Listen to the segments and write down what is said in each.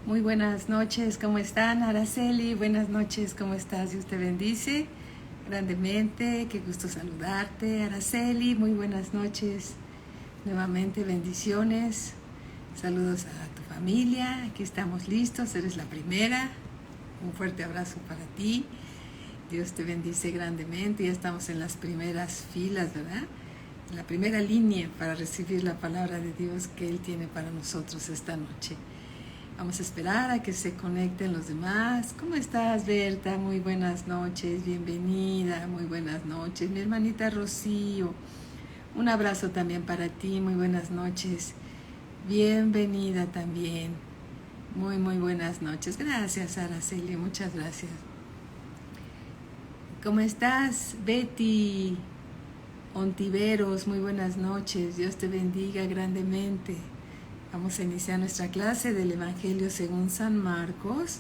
Muy buenas noches, ¿cómo están? Araceli, buenas noches, ¿cómo estás? Dios te bendice grandemente, qué gusto saludarte. Araceli, muy buenas noches, nuevamente bendiciones, saludos a tu familia, aquí estamos listos, eres la primera, un fuerte abrazo para ti, Dios te bendice grandemente, ya estamos en las primeras filas, ¿verdad? En la primera línea para recibir la palabra de Dios que Él tiene para nosotros esta noche. Vamos a esperar a que se conecten los demás. ¿Cómo estás, Berta? Muy buenas noches, bienvenida, muy buenas noches. Mi hermanita Rocío, un abrazo también para ti, muy buenas noches. Bienvenida también. Muy buenas noches. Gracias, Araceli, muchas gracias. ¿Cómo estás, Betty Ontiveros? Muy buenas noches. Dios te bendiga grandemente. Vamos a iniciar nuestra clase del Evangelio según San Marcos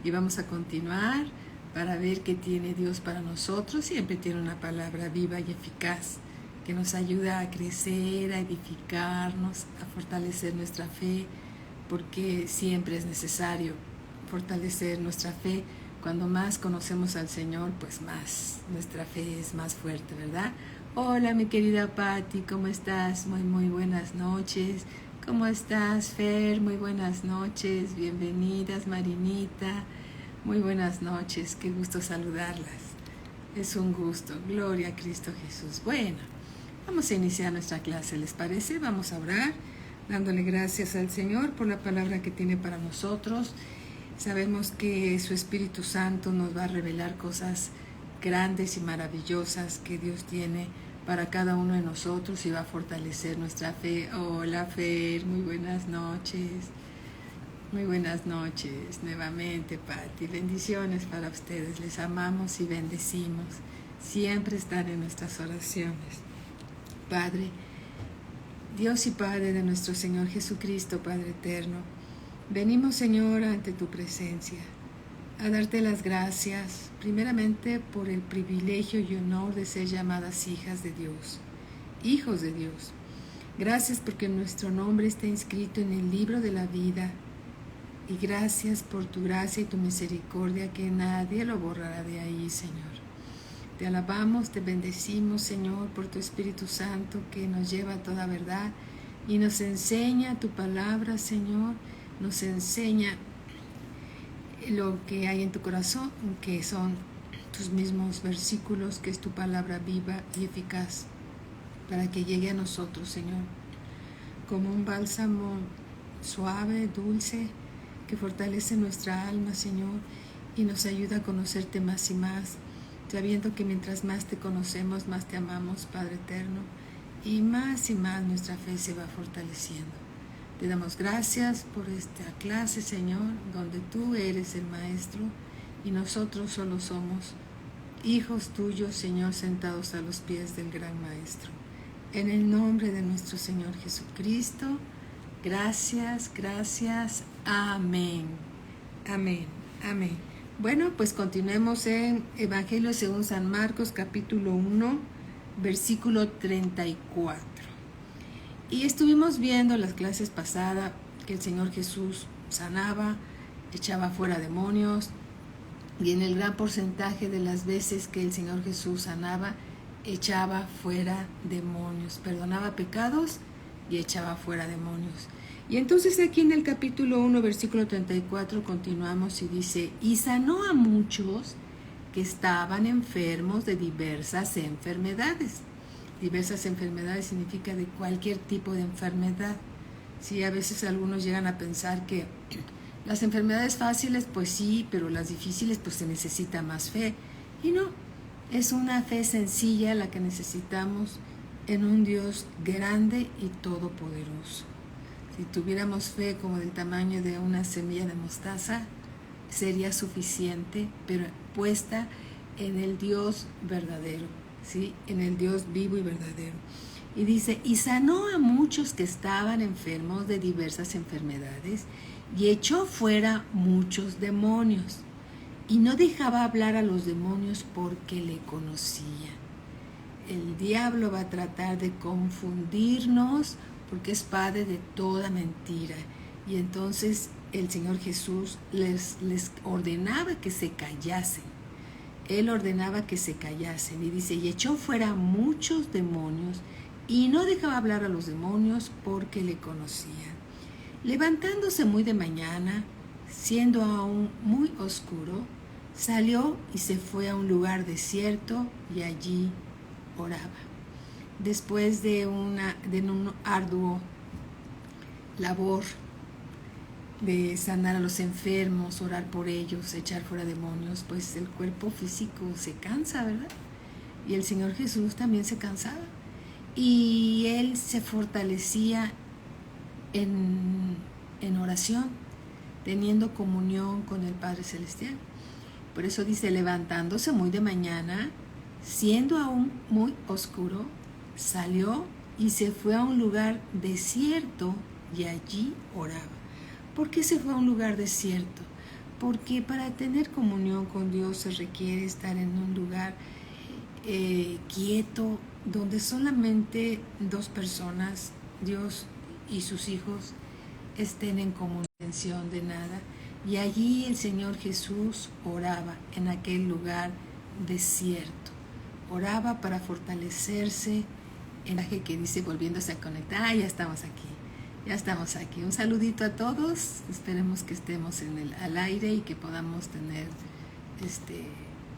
y vamos a continuar para ver qué tiene Dios para nosotros. Siempre tiene una palabra viva y eficaz que nos ayuda a crecer, a edificarnos, a fortalecer nuestra fe, porque siempre es necesario fortalecer nuestra fe. Cuando más conocemos al Señor, pues más nuestra fe es más fuerte, ¿verdad? Hola, mi querida Patti, ¿cómo estás? Muy buenas noches. ¿Cómo estás, Fer? Muy buenas noches, bienvenidas, Marinita. Muy buenas noches, qué gusto saludarlas. Es un gusto, gloria a Cristo Jesús. Bueno, vamos a iniciar nuestra clase, ¿les parece? Vamos a orar, dándole gracias al Señor por la palabra que tiene para nosotros. Sabemos que su Espíritu Santo nos va a revelar cosas grandes y maravillosas que Dios tiene para cada uno de nosotros y va a fortalecer nuestra fe. Hola, Fer, muy buenas noches. Muy buenas noches nuevamente, Patti. Bendiciones para ustedes. Les amamos y bendecimos. Siempre están en nuestras oraciones. Padre, Dios y Padre de nuestro Señor Jesucristo, Padre eterno, venimos, Señor, ante tu presencia a darte las gracias, primeramente por el privilegio y honor de ser llamadas hijas de Dios, hijos de Dios. Gracias porque nuestro nombre está inscrito en el libro de la vida y gracias por tu gracia y tu misericordia que nadie lo borrará de ahí, Señor. Te alabamos, te bendecimos, Señor, por tu Espíritu Santo que nos lleva a toda verdad y nos enseña tu palabra, Señor, nos enseña lo que hay en tu corazón, que son tus mismos versículos, que es tu palabra viva y eficaz, para que llegue a nosotros, Señor, como un bálsamo suave, dulce, que fortalece nuestra alma, Señor, y nos ayuda a conocerte más y más, sabiendo que mientras más te conocemos, más te amamos, Padre eterno, y más nuestra fe se va fortaleciendo. Te damos gracias por esta clase, Señor, donde tú eres el Maestro y nosotros solo somos hijos tuyos, Señor, sentados a los pies del gran Maestro. En el nombre de nuestro Señor Jesucristo, gracias, gracias, amén, amén, amén. Bueno, pues continuemos en Evangelio según San Marcos, capítulo 1, versículo 34. Y estuvimos viendo las clases pasadas que el Señor Jesús sanaba, echaba fuera demonios, y en el gran porcentaje de las veces que el Señor Jesús sanaba, echaba fuera demonios, perdonaba pecados y echaba fuera demonios. Y entonces aquí en el capítulo 1, versículo 34, continuamos y dice, y sanó a muchos que estaban enfermos de diversas enfermedades. Diversas enfermedades significa de cualquier tipo de enfermedad. Sí, a veces algunos llegan a pensar que las enfermedades fáciles, pues sí, pero las difíciles, pues se necesita más fe. Y no, es una fe sencilla la que necesitamos en un Dios grande y todopoderoso. Si tuviéramos fe como del tamaño de una semilla de mostaza, sería suficiente, pero puesta en el Dios verdadero. ¿Sí? En el Dios vivo y verdadero. Y dice, y sanó a muchos que estaban enfermos de diversas enfermedades y echó fuera muchos demonios y no dejaba hablar a los demonios porque le conocía. El diablo va a tratar de confundirnos porque es padre de toda mentira y entonces el Señor Jesús les ordenaba que se callasen. Él ordenaba que se callasen y dice, y echó fuera muchos demonios y no dejaba hablar a los demonios porque le conocían. Levantándose muy de mañana, siendo aún muy oscuro, salió y se fue a un lugar desierto y allí oraba. Después de un arduo labor de sanar a los enfermos, orar por ellos, echar fuera demonios, pues el cuerpo físico se cansa, ¿verdad? Y el Señor Jesús también se cansaba. Y Él se fortalecía en oración, teniendo comunión con el Padre Celestial. Por eso dice, levantándose muy de mañana, siendo aún muy oscuro, salió y se fue a un lugar desierto y allí oraba. ¿Por qué se fue a un lugar desierto? Porque para tener comunión con Dios se requiere estar en un lugar quieto, donde solamente dos personas, Dios y sus hijos, estén en comunión de nada. Y allí el Señor Jesús oraba en aquel lugar desierto. Oraba para fortalecerse en la que dice, volviéndose a conectar. Ya estamos aquí. Ya estamos aquí. Un saludito a todos. Esperemos que estemos al aire y que podamos tener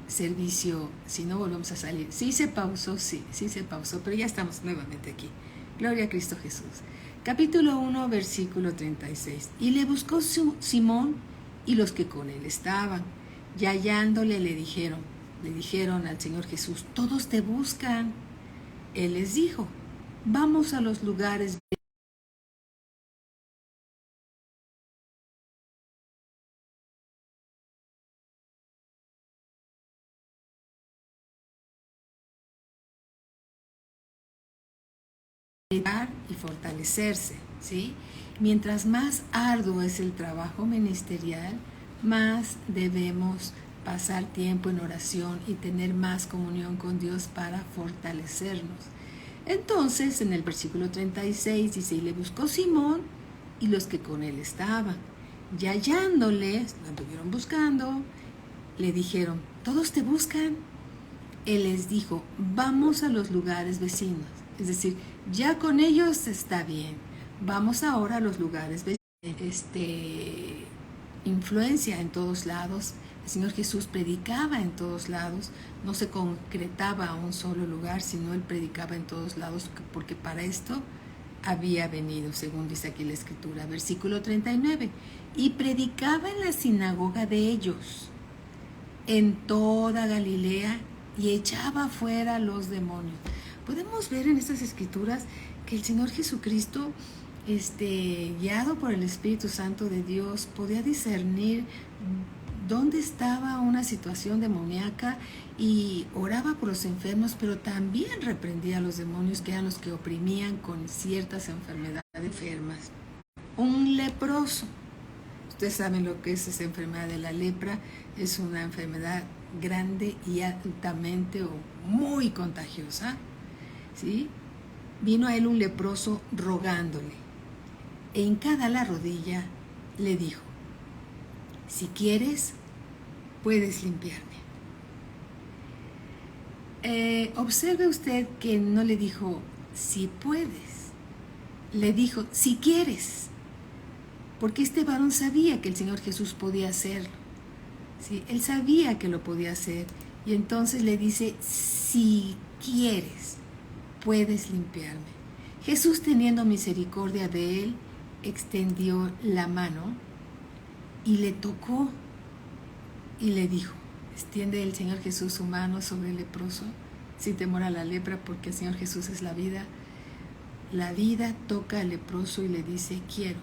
servicio. Si no, volvemos a salir. Sí se pausó, sí se pausó, pero ya estamos nuevamente aquí. Gloria a Cristo Jesús. Capítulo 1, versículo 36. Y le buscó Simón y los que con él estaban. Y hallándole le dijeron al Señor Jesús, todos te buscan. Él les dijo, vamos a los lugares y fortalecerse, ¿sí? Mientras más arduo es el trabajo ministerial, más debemos pasar tiempo en oración y tener más comunión con Dios para fortalecernos. Entonces, en el versículo 36 dice, y le buscó Simón y los que con él estaban. Y hallándole, lo anduvieron buscando, le dijeron, ¿todos te buscan? Él les dijo, vamos a los lugares vecinos. Es decir, ya con ellos está bien. Vamos ahora a los lugares vecinos. Influencia en todos lados. El Señor Jesús predicaba en todos lados. No se concretaba a un solo lugar, sino Él predicaba en todos lados, porque para esto había venido, según dice aquí la Escritura. Versículo 39. Y predicaba en la sinagoga de ellos, en toda Galilea, y echaba fuera los demonios. Podemos ver en estas escrituras que el Señor Jesucristo, guiado por el Espíritu Santo de Dios, podía discernir dónde estaba una situación demoníaca y oraba por los enfermos, pero también reprendía a los demonios, que eran los que oprimían con ciertas enfermedades enfermas. Un leproso, ustedes saben lo que es esa enfermedad de la lepra, es una enfermedad grande y altamente o muy contagiosa, ¿sí? Vino a él un leproso rogándole, e hincada la rodilla le dijo, si quieres, puedes limpiarme. Observe usted que no le dijo, si puedes, le dijo, si quieres, porque este varón sabía que el Señor Jesús podía hacerlo. ¿Sí? Él sabía que lo podía hacer, y entonces le dice, si quieres, puedes limpiarme. Jesús, teniendo misericordia de él, extendió la mano y le tocó y le dijo, extiende el Señor Jesús su mano sobre el leproso, sin temor a la lepra, porque el Señor Jesús es la vida. La vida toca al leproso y le dice, quiero,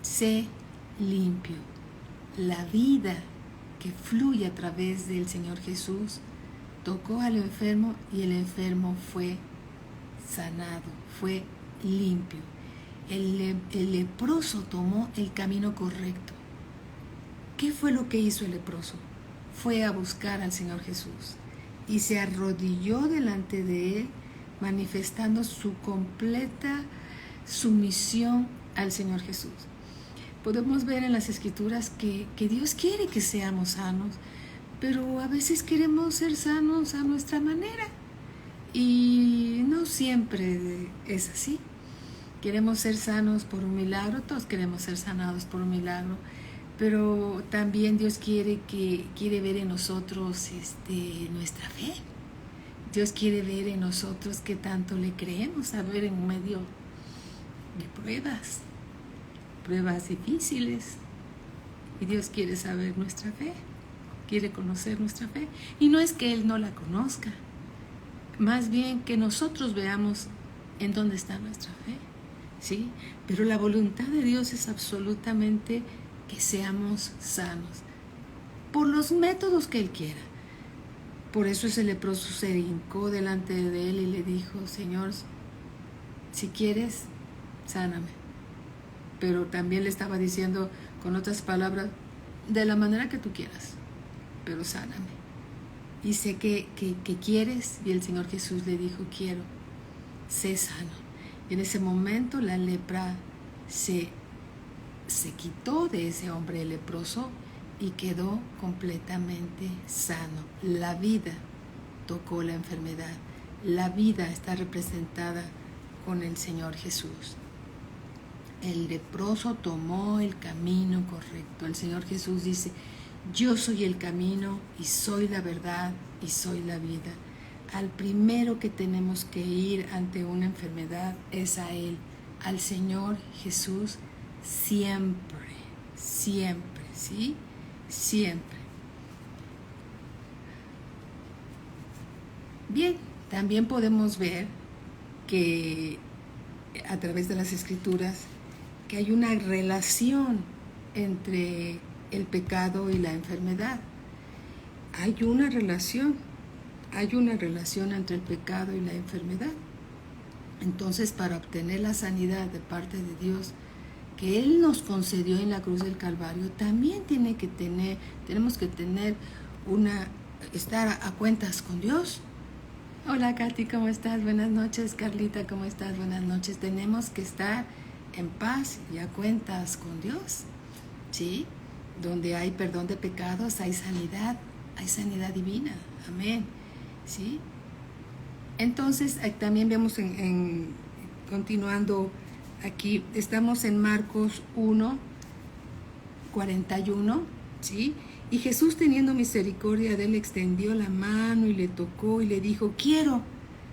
sé limpio. La vida que fluye a través del Señor Jesús tocó al enfermo y el enfermo fue sanado, fue limpio. El leproso tomó el camino correcto. ¿Qué fue lo que hizo el leproso? Fue a buscar al Señor Jesús y se arrodilló delante de él, manifestando su completa sumisión al Señor Jesús. podemos ver en las Escrituras que Dios quiere que seamos sanos, pero a veces queremos ser sanos a nuestra manera y no siempre es así. Queremos ser sanos por un milagro, todos queremos ser sanados por un milagro, pero también Dios quiere ver en nosotros nuestra fe. Dios quiere ver en nosotros qué tanto le creemos, a ver en medio de pruebas difíciles. Y Dios quiere saber nuestra fe, quiere conocer nuestra fe. Y no es que Él no la conozca, más bien que nosotros veamos en dónde está nuestra fe, ¿sí? Pero la voluntad de Dios es absolutamente que seamos sanos, por los métodos que Él quiera. Por eso ese leproso se hincó delante de Él y le dijo: Señor, si quieres, sáname. Pero también le estaba diciendo, con otras palabras, de la manera que tú quieras, pero sáname. Y sé que quieres. Y el Señor Jesús le dijo: quiero, sé sano. Y en ese momento la lepra se quitó de ese hombre leproso y quedó completamente sano. La vida tocó la enfermedad. La vida está representada con el Señor Jesús. El leproso tomó el camino correcto. El Señor Jesús dice: yo soy el camino y soy la verdad y soy la vida. Al primero que tenemos que ir ante una enfermedad es a Él, al Señor Jesús, siempre, siempre, ¿sí? Siempre. Bien, también podemos ver que a través de las Escrituras que hay una relación entre el pecado y la enfermedad. Hay una relación entre el pecado y la enfermedad. Entonces, para obtener la sanidad de parte de Dios que Él nos concedió en la cruz del Calvario, también tenemos que estar a cuentas con Dios. Hola Katy, ¿cómo estás? Buenas noches. Carlita, ¿cómo estás? Buenas noches. Tenemos que estar en paz y a cuentas con Dios, ¿sí? Donde hay perdón de pecados, hay sanidad divina. Amén, ¿sí? Entonces, también vemos continuando aquí, estamos en Marcos 1, 41, ¿sí? Y Jesús, teniendo misericordia de él, extendió la mano y le tocó y le dijo: quiero,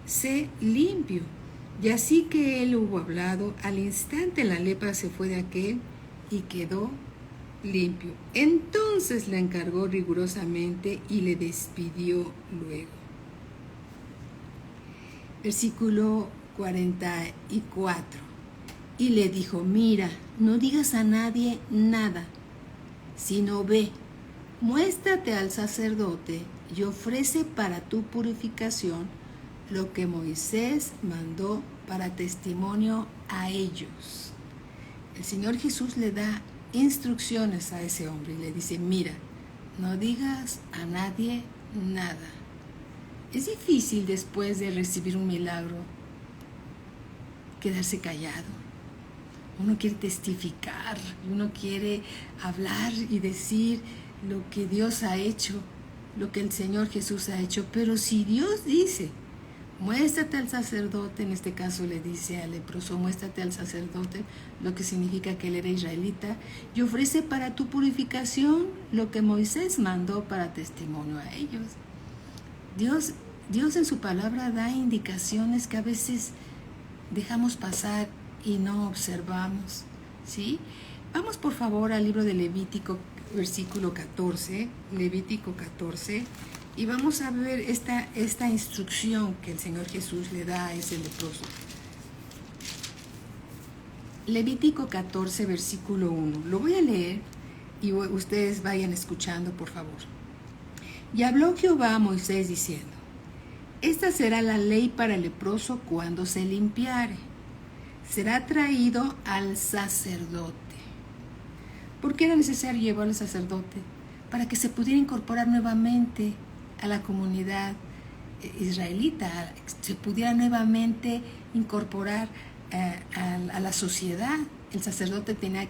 sé limpio. Y así que él hubo hablado, al instante la lepra se fue de aquel y quedó limpio. Entonces le encargó rigurosamente y le despidió luego. Versículo 44. Y le dijo: mira, no digas a nadie nada, sino ve, muéstrate al sacerdote y ofrece para tu purificación lo que Moisés mandó para testimonio a ellos. El Señor Jesús le da instrucciones a ese hombre y le dice: mira, no digas a nadie nada. Es difícil después de recibir un milagro quedarse callado. Uno quiere testificar, uno quiere hablar y decir lo que Dios ha hecho, lo que el Señor Jesús ha hecho. Pero si Dios dice: muéstrate al sacerdote, en este caso le dice al leproso: muéstrate al sacerdote, lo que significa que él era israelita, y ofrece para tu purificación lo que Moisés mandó para testimonio a ellos. Dios en su palabra da indicaciones que a veces dejamos pasar y no observamos, ¿sí? Vamos por favor al libro de Levítico, versículo 14, Levítico 14, y vamos a ver esta instrucción que el Señor Jesús le da a ese leproso. Levítico 14, versículo 1. Lo voy a leer y ustedes vayan escuchando, por favor. Y habló Jehová a Moisés diciendo: esta será la ley para el leproso cuando se limpiare. Será traído al sacerdote. ¿Por qué era necesario llevarlo al sacerdote? Para que se pudiera incorporar nuevamente a la comunidad israelita, se pudiera nuevamente incorporar a la sociedad. el sacerdote tenía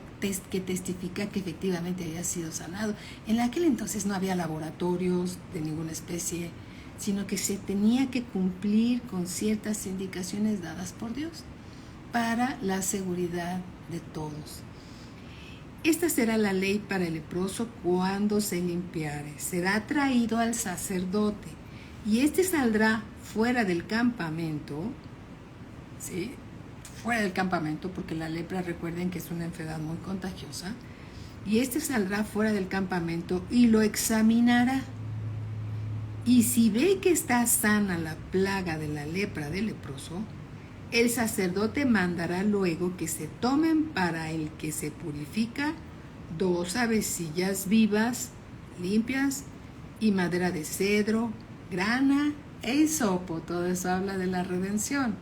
que testificar que efectivamente había sido sanado. En aquel entonces no había laboratorios de ninguna especie, sino que se tenía que cumplir con ciertas indicaciones dadas por Dios para la seguridad de todos. Esta será la ley para el leproso cuando se limpiare. Será traído al sacerdote y éste saldrá fuera del campamento, ¿sí? Fuera del campamento, porque la lepra, recuerden que es una enfermedad muy contagiosa, y éste saldrá fuera del campamento y lo examinará. Y si ve que está sana la plaga de la lepra del leproso, el sacerdote mandará luego que se tomen para el que se purifica 2 avecillas vivas, limpias, y madera de cedro, grana e hisopo. Todo eso habla de la redención.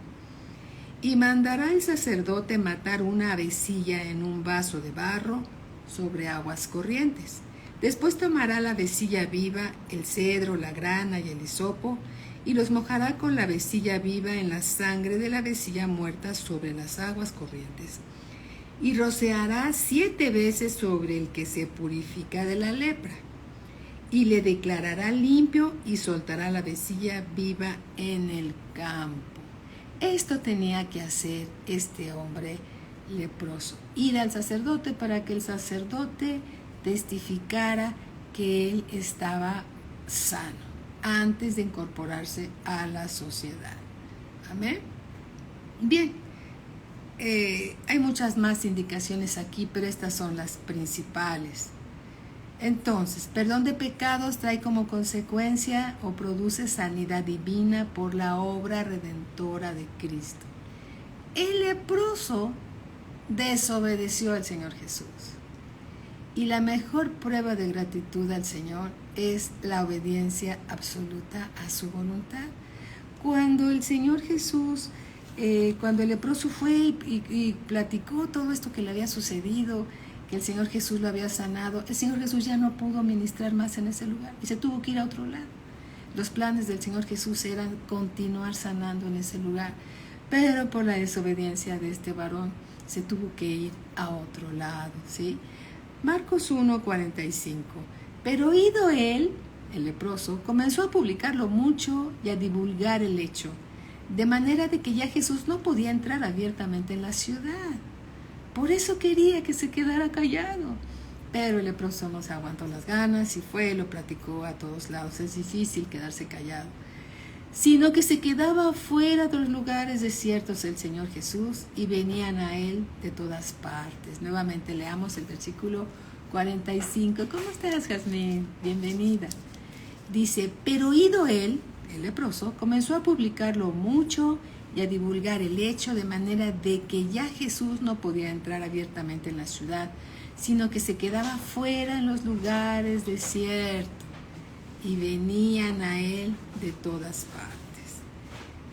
Y mandará el sacerdote matar una avecilla en un vaso de barro sobre aguas corrientes. Después tomará la avecilla viva, el cedro, la grana y el hisopo, y los mojará con la avecilla viva en la sangre de la avecilla muerta sobre las aguas corrientes. Y rociará 7 veces sobre el que se purifica de la lepra, y le declarará limpio y soltará la avecilla viva en el campo. Esto tenía que hacer este hombre leproso, ir al sacerdote para que el sacerdote testificara que él estaba sano antes de incorporarse a la sociedad. Amén. Bien, hay muchas más indicaciones aquí, pero estas son las principales. Entonces, perdón de pecados trae como consecuencia o produce sanidad divina por la obra redentora de Cristo. El leproso desobedeció al Señor Jesús. Y la mejor prueba de gratitud al Señor es la obediencia absoluta a su voluntad. Cuando el Señor Jesús, cuando el leproso fue y platicó todo esto que le había sucedido, que el Señor Jesús lo había sanado, el Señor Jesús ya no pudo ministrar más en ese lugar y se tuvo que ir a otro lado. Los planes del Señor Jesús eran continuar sanando en ese lugar, pero por la desobediencia de este varón se tuvo que ir a otro lado, ¿sí? Marcos 1:45. Pero oído él, el leproso, comenzó a publicarlo mucho y a divulgar el hecho, de manera de que ya Jesús no podía entrar abiertamente en la ciudad. Por eso quería que se quedara callado. Pero el leproso no se aguantó las ganas y fue, lo platicó a todos lados. Es difícil quedarse callado. Sino que se quedaba fuera de los lugares desiertos el Señor Jesús y venían a él de todas partes. Nuevamente leamos el versículo 45. ¿Cómo estás, Jazmín? Bienvenida. Dice, pero oído él, el leproso, comenzó a publicarlo mucho y a divulgar el hecho, de manera de que ya Jesús no podía entrar abiertamente en la ciudad, sino que se quedaba fuera en los lugares desiertos y venían a él de todas partes.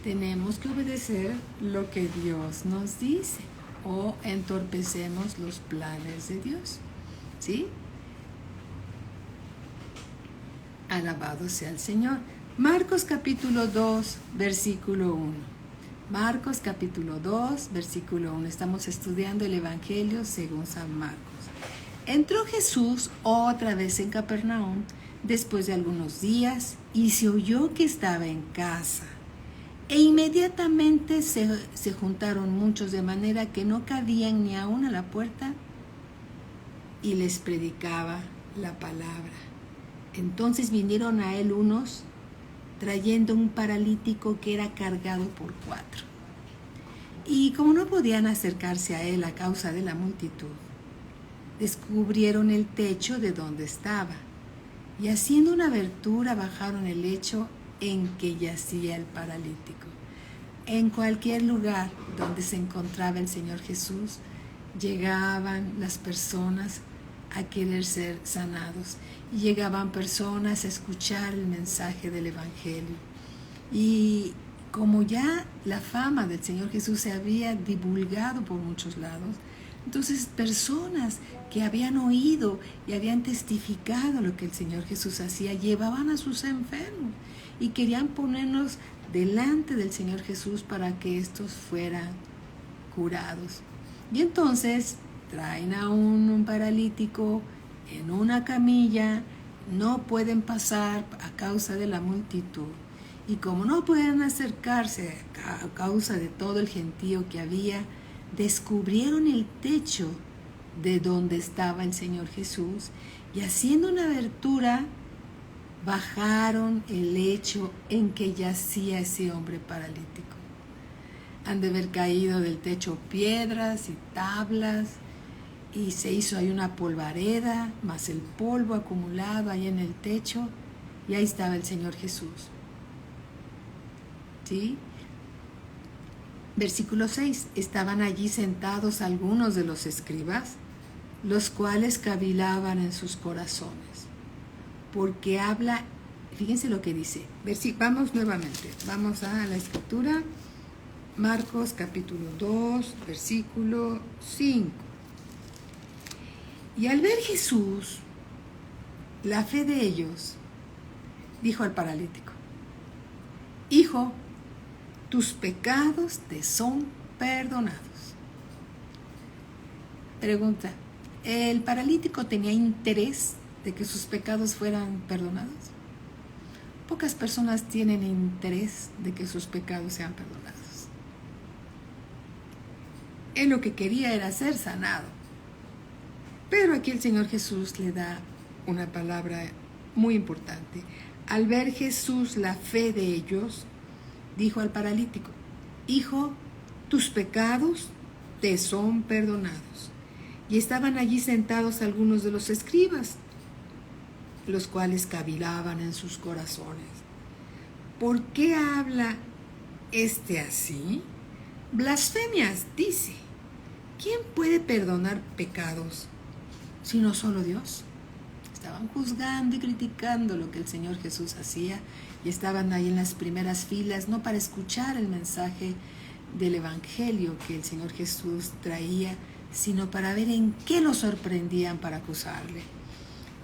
Tenemos que obedecer lo que Dios nos dice o entorpecemos los planes de Dios, ¿sí? Alabado sea el Señor. Marcos capítulo 2, versículo 1. Marcos capítulo 2, versículo 1. Estamos estudiando el Evangelio según San Marcos. Entró Jesús otra vez en Capernaum después de algunos días y se oyó que estaba en casa. E inmediatamente se juntaron muchos, de manera que no cabían ni aún a la puerta, y les predicaba la palabra. Entonces vinieron a él unos trayendo un paralítico que era cargado por 4. Y como no podían acercarse a él a causa de la multitud, descubrieron el techo de donde estaba, y haciendo una abertura bajaron el lecho en que yacía el paralítico. En cualquier lugar donde se encontraba el Señor Jesús, llegaban las personas a querer ser sanados. Y llegaban personas a escuchar el mensaje del Evangelio. Y como ya la fama del Señor Jesús se había divulgado por muchos lados, entonces personas que habían oído y habían testificado lo que el Señor Jesús hacía, llevaban a sus enfermos y querían ponernos delante del Señor Jesús para que estos fueran curados. Y entonces traen a un paralítico en una camilla, no pueden pasar a causa de la multitud. Y como no pueden acercarse a causa de todo el gentío que había, descubrieron el techo de donde estaba el Señor Jesús y haciendo una abertura, bajaron el lecho en que yacía ese hombre paralítico. Han de haber caído del techo piedras y tablas y se hizo ahí una polvareda, más el polvo acumulado ahí en el techo, y ahí estaba el Señor Jesús. ¿Sí? Versículo 6. Estaban allí sentados algunos de los escribas, los cuales cavilaban en sus corazones. Porque habla, fíjense lo que dice. Vamos nuevamente, vamos a la escritura. Marcos capítulo 2, versículo 5. Y al ver Jesús la fe de ellos, dijo al paralítico: Hijo, tus pecados te son perdonados. Pregunta: ¿el paralítico tenía interés de que sus pecados fueran perdonados? Pocas personas tienen interés de que sus pecados sean perdonados. Él lo que quería era ser sanado. Pero aquí el Señor Jesús le da una palabra muy importante. Al ver Jesús la fe de ellos, dijo al paralítico: Hijo, tus pecados te son perdonados. Y estaban allí sentados algunos de los escribas, los cuales cavilaban en sus corazones: ¿por qué habla este así? Blasfemias dice. ¿Quién puede perdonar pecados sino solo Dios? Estaban juzgando y criticando lo que el Señor Jesús hacía y estaban ahí en las primeras filas, no para escuchar el mensaje del Evangelio que el Señor Jesús traía, sino para ver en qué lo sorprendían para acusarle.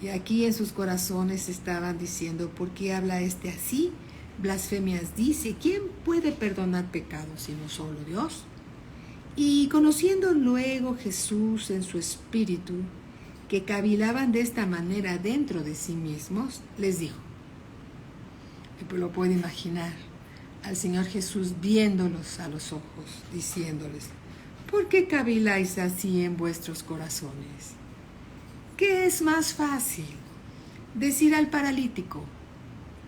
Y aquí en sus corazones estaban diciendo: ¿por qué habla este así? Blasfemias dice. ¿Quién puede perdonar pecados sino solo Dios? Y conociendo luego Jesús en su espíritu que cavilaban de esta manera dentro de sí mismos, les dijo, y lo puede imaginar, al Señor Jesús viéndolos a los ojos, diciéndoles: ¿por qué caviláis así en vuestros corazones? ¿Qué es más fácil? ¿Decir al paralítico: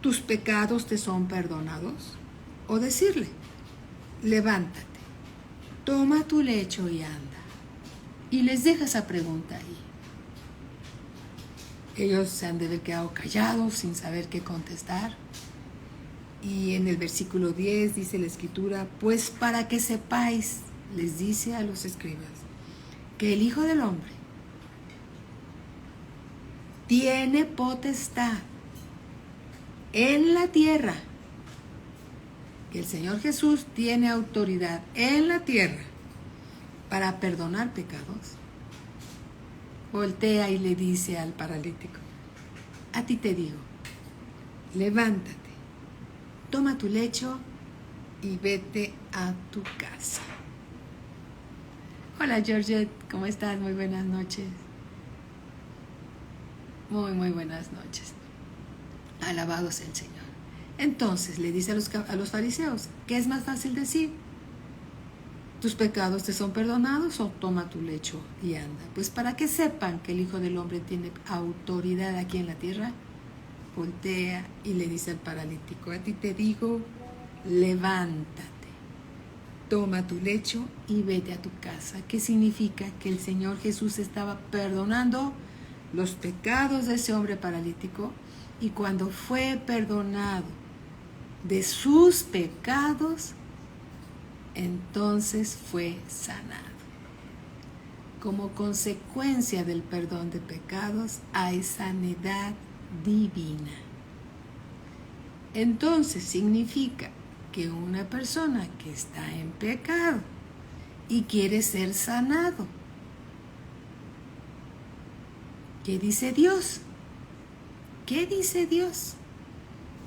tus pecados te son perdonados? ¿O decirle: levántate, toma tu lecho y anda? Y les deja esa pregunta ahí. Ellos se han de haber quedado callados sin saber qué contestar. Y en el versículo 10 dice la Escritura: pues para que sepáis, les dice a los escribas, que el Hijo del Hombre tiene potestad en la tierra, que el Señor Jesús tiene autoridad en la tierra para perdonar pecados. Voltea y le dice al paralítico: a ti te digo, levántate, toma tu lecho y vete a tu casa. Hola Georgette, ¿cómo estás? Muy buenas noches. Muy buenas noches. Alabados el Señor. Entonces le dice a los fariseos: ¿qué es más fácil decir? ¿Tus pecados te son perdonados o toma tu lecho y anda? Pues para que sepan que el Hijo del Hombre tiene autoridad aquí en la tierra, voltea y le dice al paralítico: a ti te digo, levántate, toma tu lecho y vete a tu casa. ¿Qué significa? Que el Señor Jesús estaba perdonando los pecados de ese hombre paralítico, y cuando fue perdonado de sus pecados, entonces fue sanado. Como consecuencia del perdón de pecados hay sanidad divina. Entonces significa que una persona que está en pecado y quiere ser sanado, ¿qué dice Dios? ¿Qué dice Dios?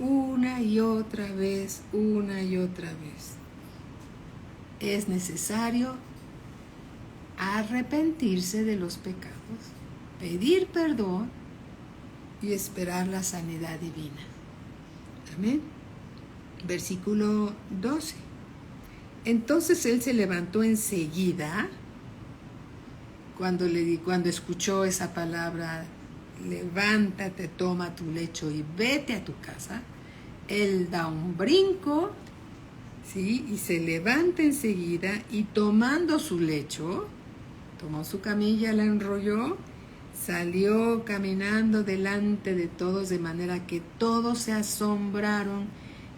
Una y otra vez, una y otra vez. Es necesario arrepentirse de los pecados, pedir perdón y esperar la sanidad divina. Amén. Versículo 12. Entonces él se levantó enseguida, cuando escuchó esa palabra, levántate, toma tu lecho y vete a tu casa. Él da un brinco, ¿sí? Y se levanta enseguida y tomando su lecho, tomó su camilla, la enrolló, salió caminando delante de todos, de manera que todos se asombraron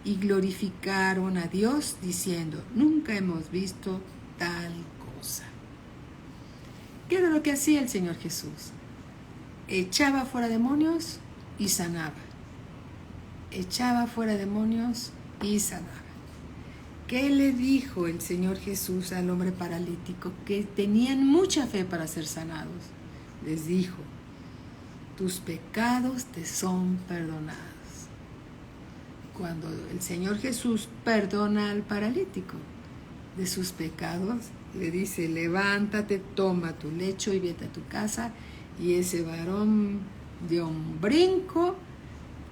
y glorificaron a Dios, diciendo: nunca hemos visto tal cosa. ¿Qué era lo que hacía el Señor Jesús? Echaba fuera demonios y sanaba. Echaba fuera demonios y sanaba. ¿Qué le dijo el Señor Jesús al hombre paralítico? Que tenían mucha fe para ser sanados. Les dijo: tus pecados te son perdonados. Cuando el Señor Jesús perdona al paralítico de sus pecados, le dice: levántate, toma tu lecho y vete a tu casa. Y ese varón dio un brinco,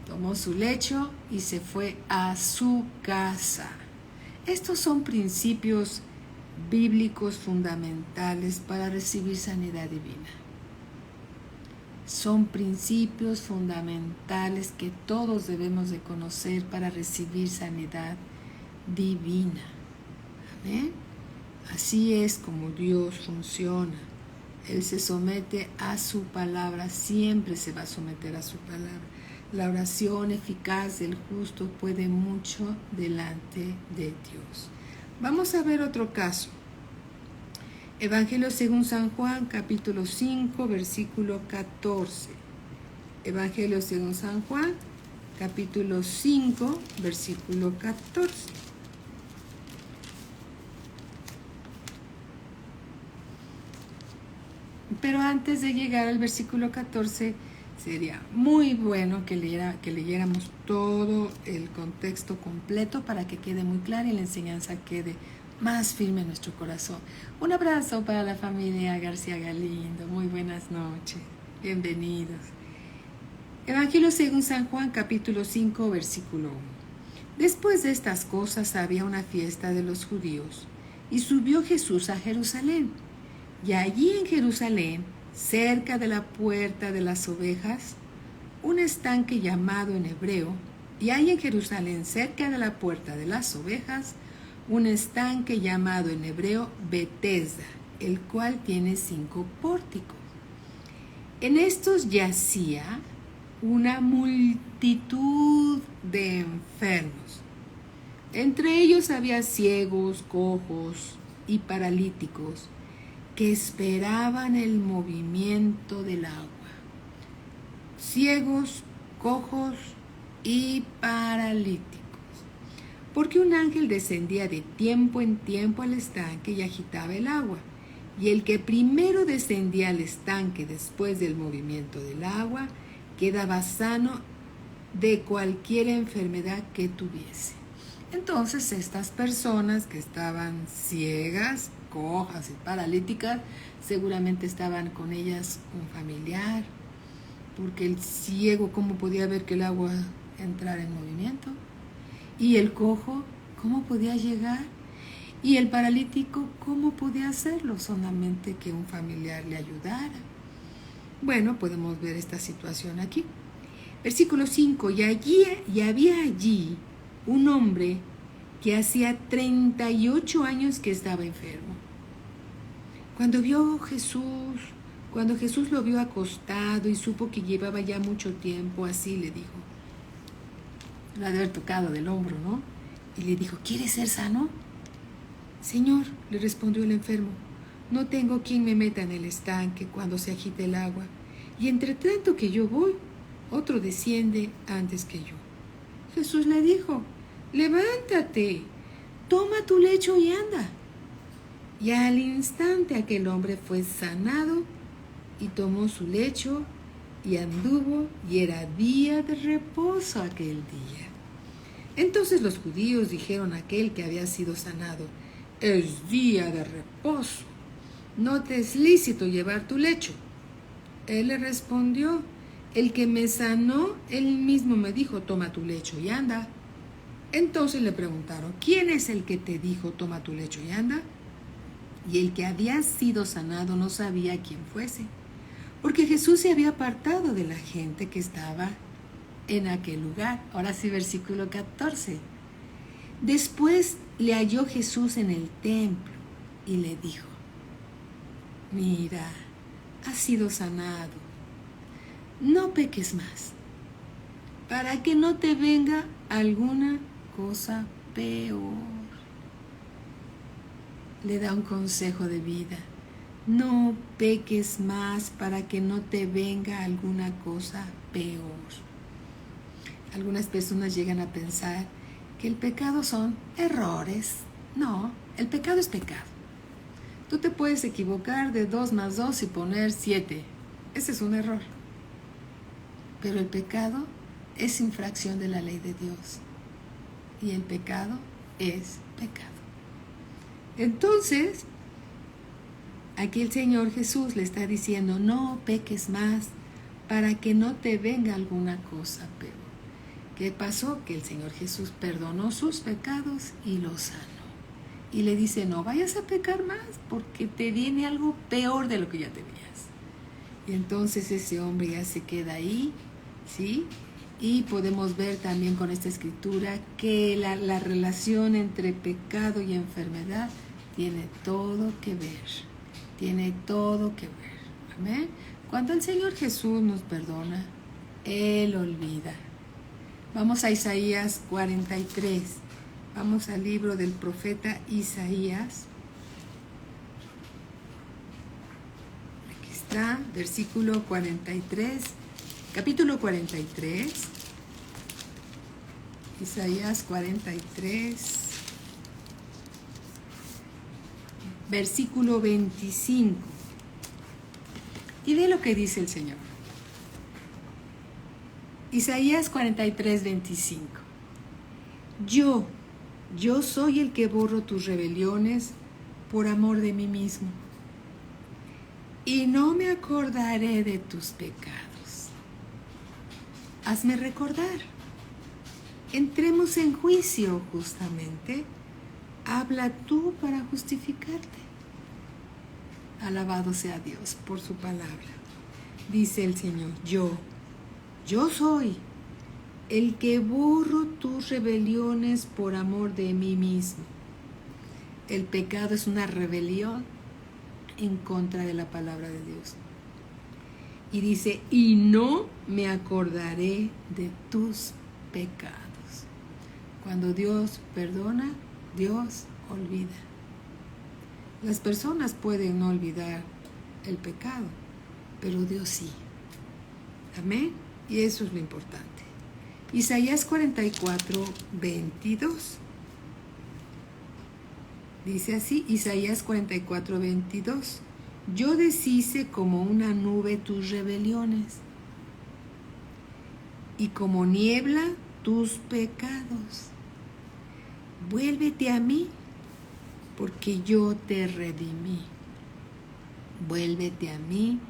tomó su lecho y se fue a su casa. Estos son principios bíblicos fundamentales para recibir sanidad divina. Son principios fundamentales que todos debemos de conocer para recibir sanidad divina. Amén. Así es como Dios funciona. Él se somete a su palabra, siempre se va a someter a su palabra. La oración eficaz del justo puede mucho delante de Dios. Vamos a ver otro caso. Evangelio según San Juan, capítulo 5, versículo 14. Evangelio según San Juan, capítulo 5, versículo 14. Pero antes de llegar al versículo 14, sería muy bueno que leyéramos todo el contexto completo para que quede muy claro y la enseñanza quede más firme en nuestro corazón. Un abrazo para la familia García Galindo. Muy buenas noches. Bienvenidos. Evangelio según San Juan, capítulo 5, versículo 1. Después de estas cosas había una fiesta de los judíos, y subió Jesús a Jerusalén. Y allí en Jerusalén, cerca de la puerta de las ovejas, un estanque llamado en hebreo, y hay en Jerusalén, cerca de la puerta de las ovejas, un estanque llamado en hebreo Betesda, el cual tiene 5 pórticos. En estos yacía una multitud de enfermos. Entre ellos había ciegos, cojos y paralíticos que esperaban el movimiento del agua. Ciegos, cojos y paralíticos. Porque un ángel descendía de tiempo en tiempo al estanque y agitaba el agua. Y el que primero descendía al estanque después del movimiento del agua quedaba sano de cualquier enfermedad que tuviese. Entonces estas personas que estaban ciegas, cojas y paralíticas, seguramente estaban con ellas un familiar, porque el ciego, ¿cómo podía ver que el agua entrara en movimiento? Y el cojo, ¿cómo podía llegar? Y el paralítico, ¿cómo podía hacerlo? Solamente que un familiar le ayudara. Bueno, podemos ver esta situación aquí. Versículo 5, y había allí un hombre que hacía 38 años que estaba enfermo. Cuando Jesús lo vio acostado y supo que llevaba ya mucho tiempo, así le dijo, lo ha de haber tocado del hombro, ¿no? Y le dijo: ¿quieres ser sano? Señor, le respondió el enfermo, no tengo quien me meta en el estanque cuando se agite el agua, y entre tanto que yo voy, otro desciende antes que yo. Jesús le dijo: levántate, toma tu lecho y anda. Y al instante aquel hombre fue sanado y tomó su lecho y anduvo, y era día de reposo aquel día. Entonces los judíos dijeron a aquel que había sido sanado: es día de reposo, no te es lícito llevar tu lecho. Él le respondió, el que me sanó, él mismo me dijo, toma tu lecho y anda. Entonces le preguntaron, ¿quién es el que te dijo, toma tu lecho y anda? Y el que había sido sanado no sabía quién fuese, porque Jesús se había apartado de la gente que estaba en aquel lugar. Ahora sí, versículo 14. Después le halló Jesús en el templo y le dijo, mira, has sido sanado, no peques más, para que no te venga alguna cosa peor. Le da un consejo de vida. No peques más para que no te venga alguna cosa peor. Algunas personas llegan a pensar que el pecado son errores. No, el pecado es pecado. Tú te puedes equivocar de 2 más 2 y poner 7. Ese es un error. Pero el pecado es infracción de la ley de Dios. Y el pecado es pecado. Entonces, aquí el Señor Jesús le está diciendo, no peques más para que no te venga alguna cosa peor. ¿Qué pasó? Que el Señor Jesús perdonó sus pecados y los sanó. Y le dice, no vayas a pecar más porque te viene algo peor de lo que ya tenías. Y entonces ese hombre ya se queda ahí, ¿sí? Y podemos ver también con esta escritura que la relación entre pecado y enfermedad tiene todo que ver. Tiene todo que ver. Amén. Cuando el Señor Jesús nos perdona, Él olvida. Vamos a Isaías 43. Vamos al libro del profeta Isaías. Aquí está, versículo 43. Capítulo 43, Isaías 43, versículo 25. Y ve lo que dice el Señor. Isaías 43, 25. Yo soy el que borro tus rebeliones por amor de mí mismo, y no me acordaré de tus pecados. Hazme recordar. Entremos en juicio justamente. Habla tú para justificarte. Alabado sea Dios por su palabra. Dice el Señor, yo soy el que borro tus rebeliones por amor de mí mismo. El pecado es una rebelión en contra de la palabra de Dios. Y dice, y no me acordaré de tus pecados. Cuando Dios perdona, Dios olvida. Las personas pueden no olvidar el pecado, pero Dios sí. Amén. Y eso es lo importante. Isaías 44, 22. Dice así, Isaías 44, 22. Yo deshice como una nube tus rebeliones y como niebla tus pecados. Vuélvete a mí, porque yo te redimí. Vuélvete a mí,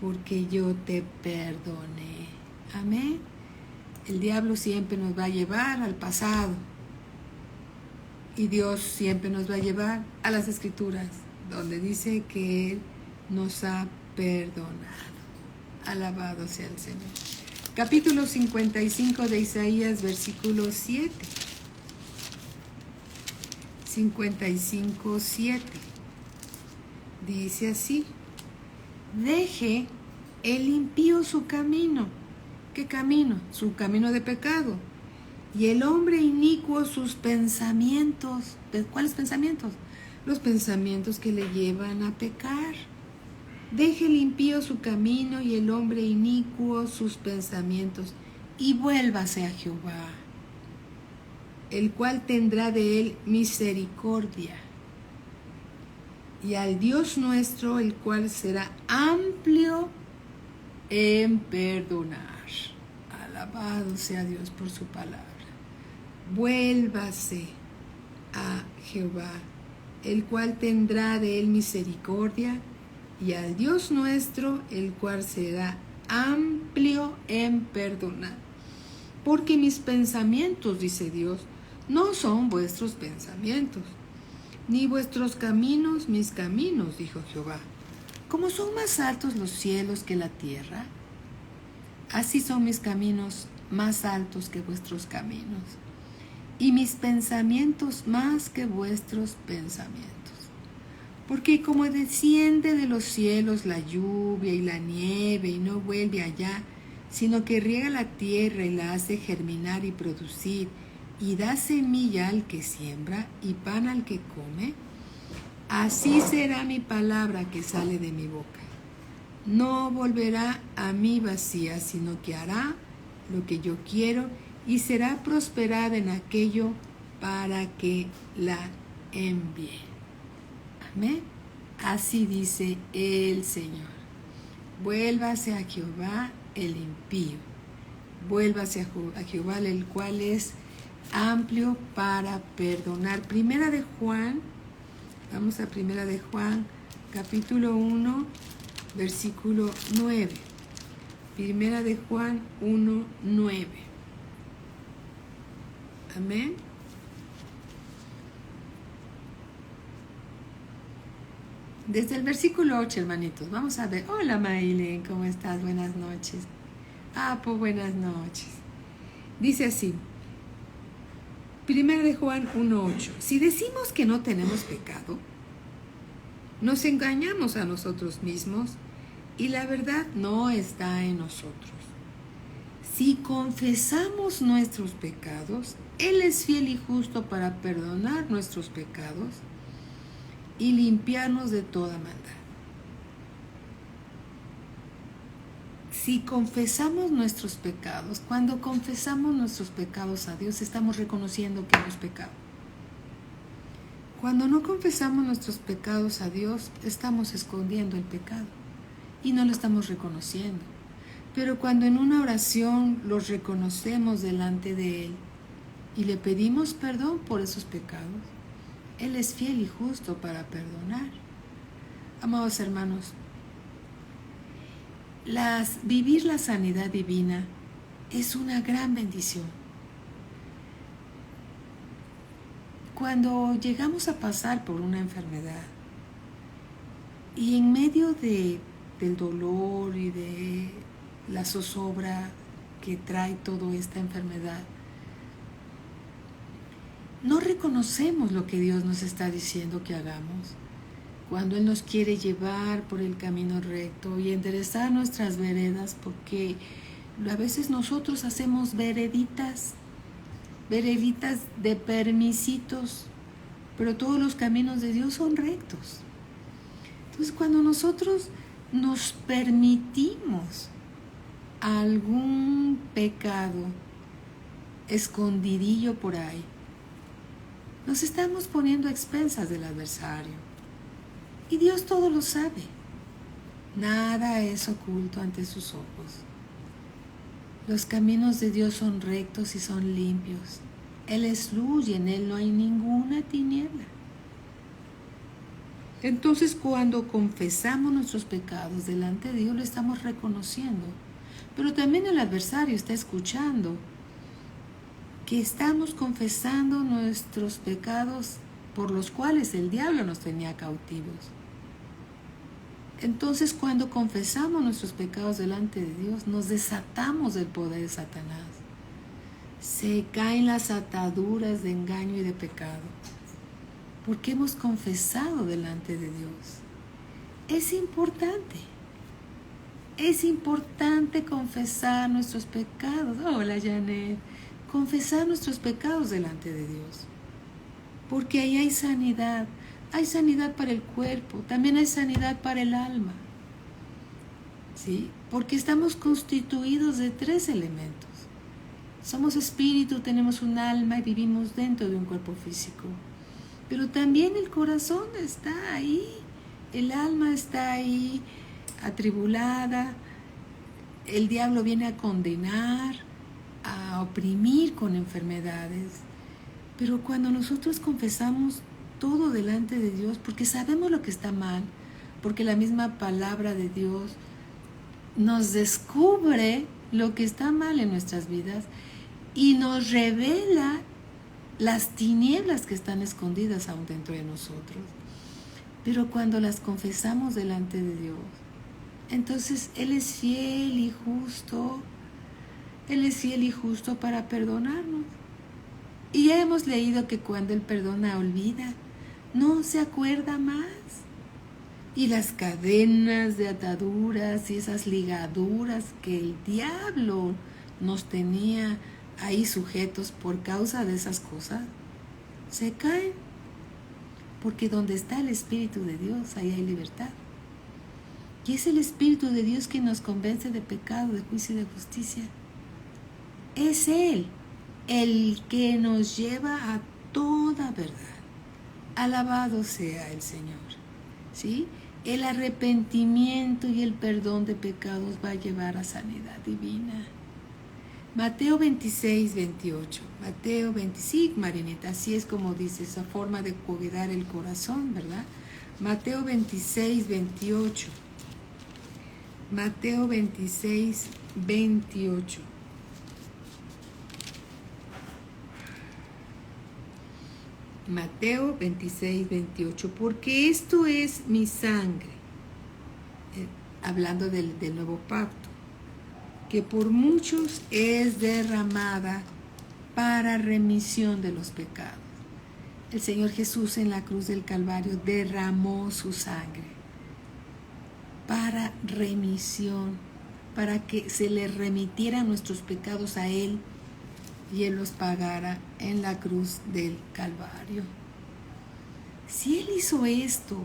porque yo te perdoné. Amén. El diablo siempre nos va a llevar al pasado y Dios siempre nos va a llevar a las Escrituras, donde dice que Él nos ha perdonado. Alabado sea el Señor. Capítulo 55 de Isaías, versículo 7. 55, 7. Dice así: deje el impío su camino. ¿Qué camino? Su camino de pecado. Y el hombre inicuo sus pensamientos. ¿Cuáles pensamientos? Los pensamientos que le llevan a pecar. Deje el impío su camino y el hombre inicuo sus pensamientos, y vuélvase a Jehová, el cual tendrá de él misericordia, y al Dios nuestro, el cual será amplio en perdonar. Alabado sea Dios por su palabra. Vuélvase a Jehová, el cual tendrá de él misericordia, y al Dios nuestro, el cual será amplio en perdonar. Porque mis pensamientos, dice Dios, no son vuestros pensamientos, ni vuestros caminos mis caminos, dijo Jehová. Como son más altos los cielos que la tierra, así son mis caminos más altos que vuestros caminos, y mis pensamientos más que vuestros pensamientos. Porque como desciende de los cielos la lluvia y la nieve y no vuelve allá, sino que riega la tierra y la hace germinar y producir, y da semilla al que siembra y pan al que come, así será mi palabra que sale de mi boca. No volverá a mí vacía, sino que hará lo que yo quiero y será prosperada en aquello para que la envíe. Amén. Así dice el Señor. Vuélvase a Jehová el impío. Vuélvase a Jehová el cual es amplio para perdonar. Primera de Juan, vamos a Primera de Juan, capítulo 1, versículo 9. Primera de Juan 1, 9. Amén. Desde el versículo 8, hermanitos, vamos a ver. Hola, Maylen, ¿cómo estás? Buenas noches. Pues buenas noches. Dice así, Primera de Juan 1:8. Si decimos que no tenemos pecado, nos engañamos a nosotros mismos y la verdad no está en nosotros. Si confesamos nuestros pecados, Él es fiel y justo para perdonar nuestros pecados y limpiarnos de toda maldad. Si confesamos nuestros pecados, cuando confesamos nuestros pecados a Dios, estamos reconociendo que hemos pecado. Cuando no confesamos nuestros pecados a Dios, estamos escondiendo el pecado y no lo estamos reconociendo. Pero cuando en una oración los reconocemos delante de Él y le pedimos perdón por esos pecados, Él es fiel y justo para perdonar. Amados hermanos, vivir la sanidad divina es una gran bendición. Cuando llegamos a pasar por una enfermedad y en medio del dolor y de la zozobra que trae toda esta enfermedad, no reconocemos lo que Dios nos está diciendo que hagamos. Cuando Él nos quiere llevar por el camino recto y enderezar nuestras veredas, porque a veces nosotros hacemos vereditas de permisitos, pero todos los caminos de Dios son rectos. Entonces, cuando nosotros nos permitimos algún pecado escondidillo por ahí, nos estamos poniendo a expensas del adversario. Y Dios todo lo sabe. Nada es oculto ante sus ojos. Los caminos de Dios son rectos y son limpios. Él es luz y en Él no hay ninguna tiniebla. Entonces, cuando confesamos nuestros pecados delante de Dios, lo estamos reconociendo. Pero también el adversario está escuchando que estamos confesando nuestros pecados por los cuales el diablo nos tenía cautivos. Entonces, cuando confesamos nuestros pecados delante de Dios, nos desatamos del poder de Satanás. Se caen las ataduras de engaño y de pecado, porque hemos confesado delante de Dios. Es importante confesar nuestros pecados. Hola, Janet. Confesar nuestros pecados delante de Dios, porque ahí hay sanidad para el cuerpo, también hay sanidad para el alma, ¿sí? Porque estamos constituidos de 3 elementos. Somos espíritu, tenemos un alma y vivimos dentro de un cuerpo físico, pero también el corazón está ahí, el alma está ahí atribulada, el diablo viene a condenar, a oprimir con enfermedades. Pero cuando nosotros confesamos todo delante de Dios, porque sabemos lo que está mal, porque la misma palabra de Dios nos descubre lo que está mal en nuestras vidas y nos revela las tinieblas que están escondidas aún dentro de nosotros. Pero cuando las confesamos delante de Dios, entonces Él es fiel y justo. Él es fiel y justo para perdonarnos. Y ya hemos leído que cuando Él perdona, olvida, no se acuerda más. Y las cadenas de ataduras y esas ligaduras que el diablo nos tenía ahí sujetos por causa de esas cosas, se caen. Porque donde está el Espíritu de Dios, ahí hay libertad. Y es el Espíritu de Dios quien nos convence de pecado, de juicio y de justicia. Es Él el que nos lleva a toda verdad. Alabado sea el Señor. ¿Sí? El arrepentimiento y el perdón de pecados va a llevar a sanidad divina. Mateo 26, 28. Mateo 25, Marinita, así es como dice, esa forma de cuidar el corazón, ¿verdad? Mateo 26, 28. Mateo 26, 28. Mateo 26, 28. Porque esto es mi sangre, hablando del nuevo pacto, que por muchos es derramada para remisión de los pecados. El Señor Jesús en la cruz del Calvario derramó su sangre para remisión, para que se le remitieran nuestros pecados a Él y Él los pagara en la cruz del Calvario. Si Él hizo esto,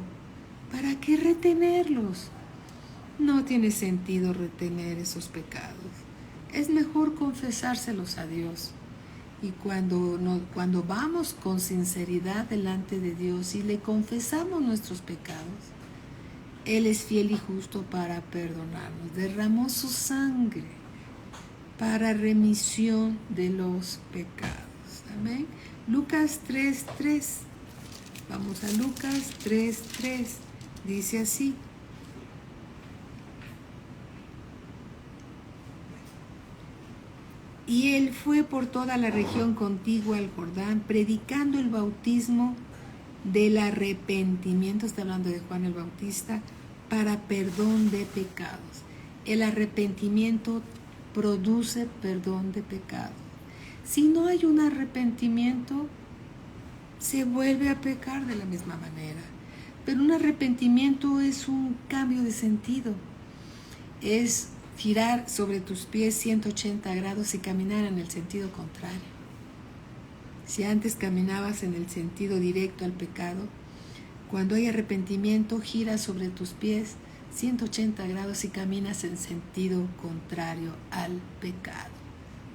¿para qué retenerlos? No tiene sentido retener esos pecados. Es mejor confesárselos a Dios. Y cuando vamos con sinceridad delante de Dios y le confesamos nuestros pecados, Él es fiel y justo para perdonarnos. Derramó su sangre para remisión de los pecados. Amén. Lucas 3:3. Vamos a Lucas 3:3. Dice así. Y Él fue por toda la región contigua al Jordán, predicando el bautismo del arrepentimiento, está hablando de Juan el Bautista, para perdón de pecados. El arrepentimiento produce perdón de pecados. Si no hay un arrepentimiento, se vuelve a pecar de la misma manera. Pero un arrepentimiento es un cambio de sentido. Es girar sobre tus pies 180 grados y caminar en el sentido contrario. Si antes caminabas en el sentido directo al pecado, cuando hay arrepentimiento, giras sobre tus pies 180 grados y caminas en sentido contrario al pecado.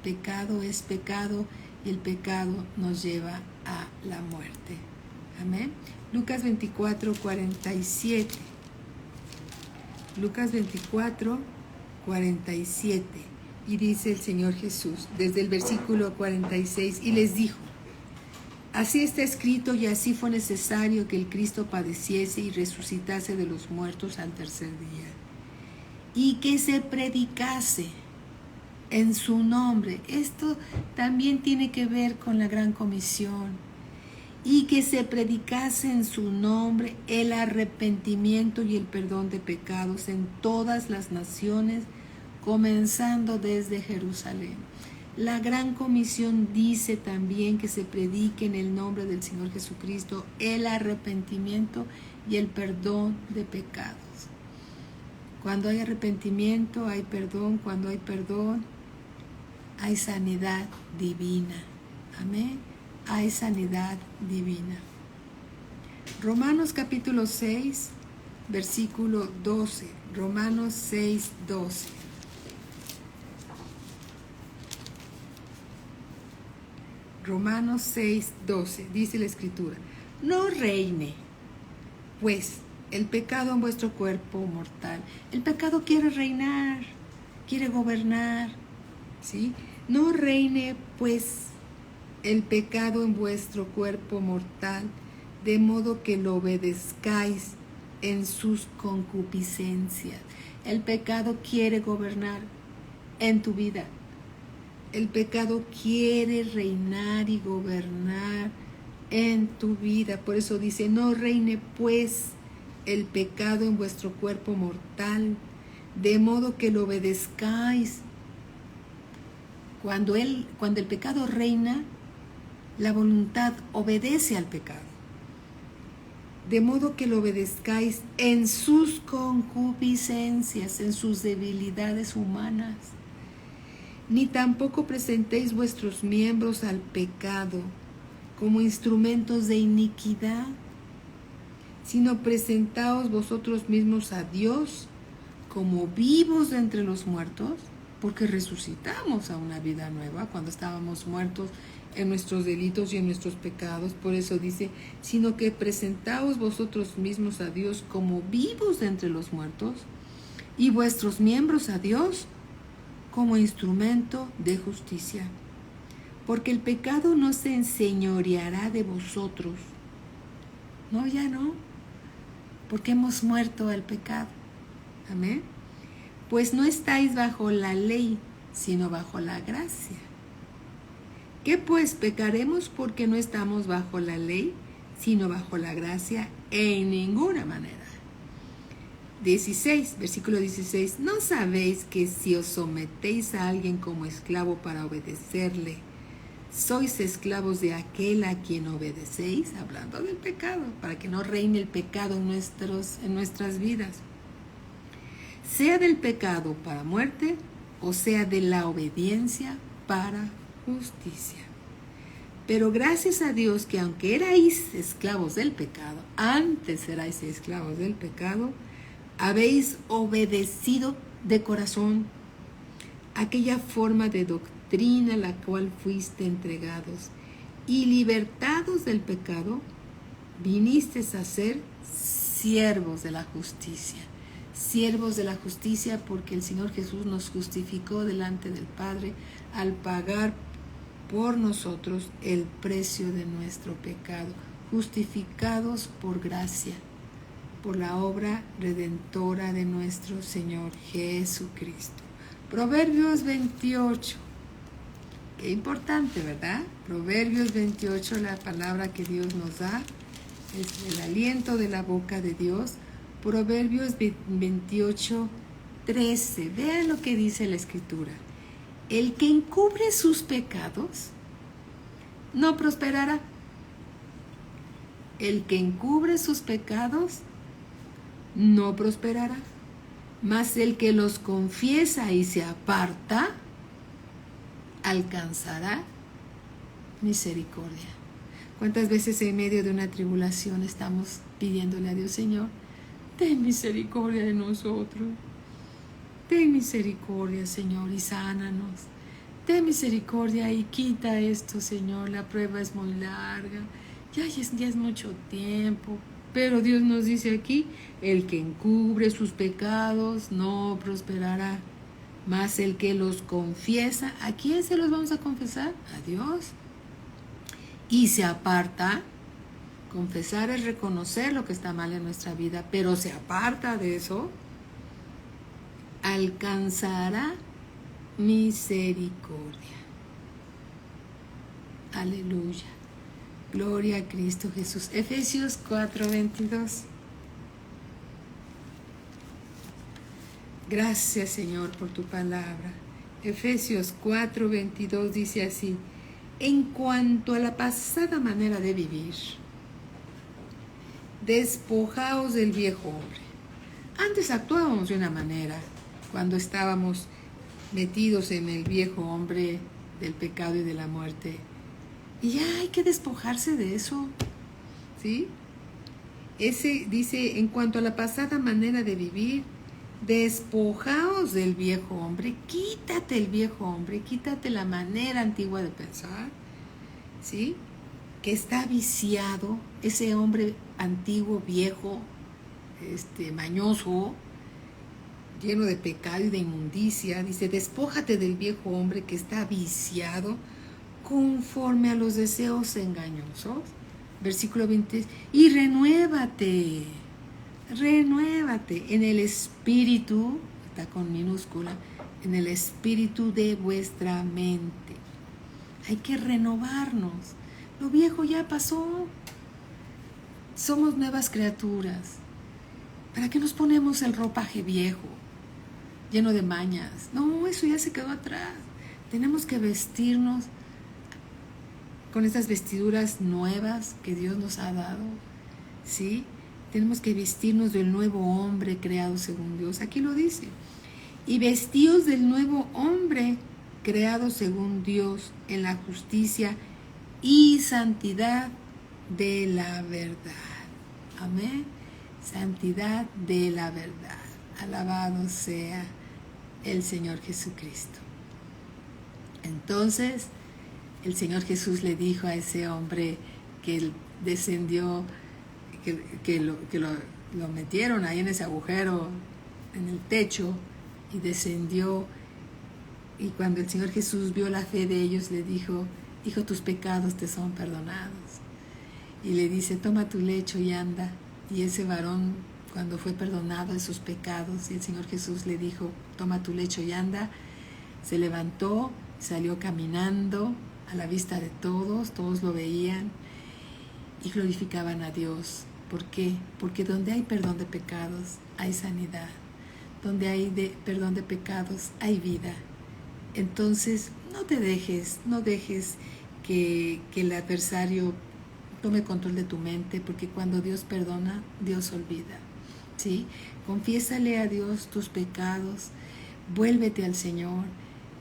Pecado es pecado y el pecado nos lleva a la muerte. Amén. Lucas 24, 47. Lucas 24, 47. Y dice el Señor Jesús, desde el versículo 46, y les dijo: así está escrito y así fue necesario que el Cristo padeciese y resucitase de los muertos al tercer día, y que se predicase en su nombre. Esto también tiene que ver con la gran comisión. Y que se predicase en su nombre el arrepentimiento y el perdón de pecados en todas las naciones, comenzando desde Jerusalén. La gran comisión dice también que se predique en el nombre del Señor Jesucristo el arrepentimiento y el perdón de pecados. Cuando hay arrepentimiento, hay perdón. Cuando hay perdón, hay sanidad divina. Amén. Hay sanidad divina. Romanos capítulo 6, versículo 12. Romanos 6, 12. Romanos 6, 12. Dice la Escritura: no reine, pues, el pecado en vuestro cuerpo mortal. El pecado quiere reinar, quiere gobernar, ¿sí? No reine, pues, el pecado en vuestro cuerpo mortal, de modo que lo obedezcáis en sus concupiscencias. El pecado quiere gobernar en tu vida. El pecado quiere reinar y gobernar en tu vida. Por eso dice, no reine pues el pecado en vuestro cuerpo mortal, de modo que lo obedezcáis. Cuando el pecado reina, la voluntad obedece al pecado. De modo que lo obedezcáis en sus concupiscencias, en sus debilidades humanas. Ni tampoco presentéis vuestros miembros al pecado como instrumentos de iniquidad, sino presentaos vosotros mismos a Dios como vivos de entre los muertos, porque resucitamos a una vida nueva cuando estábamos muertos en nuestros delitos y en nuestros pecados. Por eso dice, sino que presentaos vosotros mismos a Dios como vivos de entre los muertos, y vuestros miembros a Dios como instrumento de justicia. Porque el pecado no se enseñoreará de vosotros. No, ya no. Porque hemos muerto al pecado. Amén. Pues no estáis bajo la ley, sino bajo la gracia. ¿Qué pues? ¿Pecaremos porque no estamos bajo la ley, sino bajo la gracia? En ninguna manera. 16, versículo 16. ¿No sabéis que si os sometéis a alguien como esclavo para obedecerle, sois esclavos de aquel a quien obedecéis? Hablando del pecado, para que no reine el pecado en nuestras vidas. Sea del pecado para muerte, o sea de la obediencia para justicia. Pero gracias a Dios que aunque erais esclavos del pecado, antes erais esclavos del pecado, habéis obedecido de corazón aquella forma de doctrina a la cual fuiste entregados, y libertados del pecado, vinisteis a ser siervos de la justicia. Siervos de la justicia, porque el Señor Jesús nos justificó delante del Padre al pagar por nosotros el precio de nuestro pecado, justificados por gracia, por la obra redentora de nuestro Señor Jesucristo. Proverbios 28. Qué importante, ¿verdad? Proverbios 28, la palabra que Dios nos da, es el aliento de la boca de Dios. Proverbios 28, 13. Vean lo que dice la Escritura. El que encubre sus pecados no prosperará. El que encubre sus pecados no prosperará. Mas el que los confiesa y se aparta alcanzará misericordia. ¿Cuántas veces en medio de una tribulación estamos pidiéndole a Dios, Señor, ten misericordia de nosotros? Ten misericordia, Señor, y sánanos. Ten misericordia y quita esto, Señor. La prueba es muy larga. Ya es mucho tiempo. Pero Dios nos dice aquí, el que encubre sus pecados no prosperará. Mas el que los confiesa, ¿a quién se los vamos a confesar? A Dios. Y se aparta. Confesar es reconocer lo que está mal en nuestra vida, pero se aparta de eso, alcanzará misericordia. Aleluya. Gloria a Cristo Jesús. Efesios 4:22. Gracias, Señor, por tu palabra. Efesios 4:22 dice así: en cuanto a la pasada manera de vivir, despojaos del viejo hombre. Antes actuábamos de una manera, cuando estábamos metidos en el viejo hombre del pecado y de la muerte. Y ya hay que despojarse de eso, ¿sí? Ese dice, en cuanto a la pasada manera de vivir, despojaos del viejo hombre, quítate el viejo hombre, quítate la manera antigua de pensar, ¿sí? Que está viciado, ese hombre antiguo, viejo, mañoso, lleno de pecado y de inmundicia. Dice, despójate del viejo hombre que está viciado conforme a los deseos engañosos. Versículo 20, y renuévate renuévate en el espíritu, está con minúscula, en el espíritu de vuestra mente. Hay que renovarnos. Lo viejo ya pasó. Somos nuevas criaturas. ¿Para qué nos ponemos el ropaje viejo, lleno de mañas? No, eso ya se quedó atrás. Tenemos que vestirnos con estas vestiduras nuevas que Dios nos ha dado, ¿sí? Tenemos que vestirnos del nuevo hombre creado según Dios. Aquí lo dice. Y vestíos del nuevo hombre creado según Dios en la justicia y santidad de la verdad. Amén. Santidad de la verdad. Alabado sea el Señor Jesucristo. Entonces, el Señor Jesús le dijo a ese hombre que descendió, que lo metieron ahí en ese agujero, en el techo, y descendió. Y cuando el Señor Jesús vio la fe de ellos, le dijo: hijo, tus pecados te son perdonados. Y le dice: toma tu lecho y anda. Y ese varón, cuando fue perdonado de sus pecados, y el Señor Jesús le dijo: toma tu lecho y anda, se levantó, salió caminando a la vista de todos, todos lo veían y glorificaban a Dios. ¿Por qué? Porque donde hay perdón de pecados, hay sanidad. Donde hay perdón de pecados, hay vida. Entonces, no dejes que el adversario tome control de tu mente, porque cuando Dios perdona, Dios olvida, ¿sí? Confiésale a Dios tus pecados, vuélvete al Señor,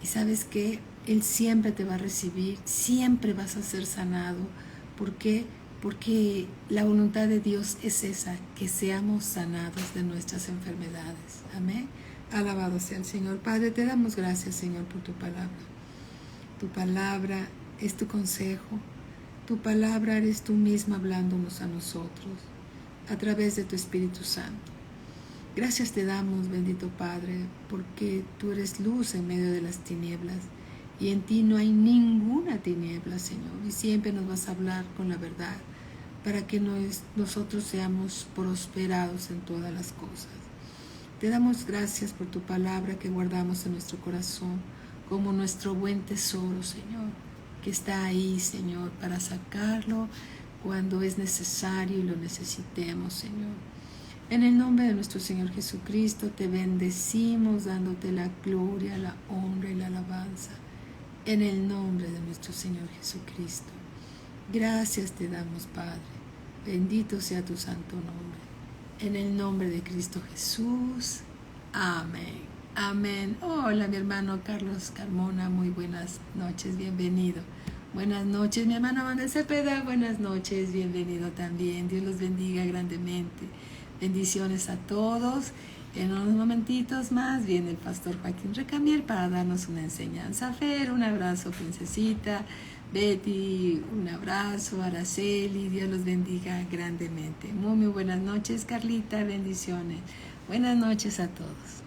y ¿sabes qué? Él siempre te va a recibir, siempre vas a ser sanado. ¿Por qué? Porque la voluntad de Dios es esa, que seamos sanados de nuestras enfermedades. Amén. Alabado sea el Señor. Padre, te damos gracias, Señor, por tu palabra. Tu palabra es tu consejo. Tu palabra eres tú misma hablándonos a nosotros a través de tu Espíritu Santo. Gracias te damos, bendito Padre, porque tú eres luz en medio de las tinieblas y en ti no hay ninguna tiniebla, Señor, y siempre nos vas a hablar con la verdad para que nosotros seamos prosperados en todas las cosas. Te damos gracias por tu palabra que guardamos en nuestro corazón como nuestro buen tesoro, Señor, que está ahí, Señor, para sacarlo cuando es necesario y lo necesitemos, Señor. En el nombre de nuestro Señor Jesucristo te bendecimos dándote la gloria, la honra y la alabanza. En el nombre de nuestro Señor Jesucristo. Gracias te damos, Padre. Bendito sea tu santo nombre. En el nombre de Cristo Jesús. Amén. Amén. Hola, mi hermano Carlos Carmona. Muy buenas noches. Bienvenido. Buenas noches, mi hermano Amanda Cepeda. Buenas noches. Bienvenido también. Dios los bendiga grandemente. Bendiciones a todos. En unos momentitos más viene el pastor Joaquín Recamier para darnos una enseñanza. Fer, un abrazo, princesita. Betty, un abrazo. Araceli, Dios los bendiga grandemente. Muy buenas noches, Carlita. Bendiciones. Buenas noches a todos.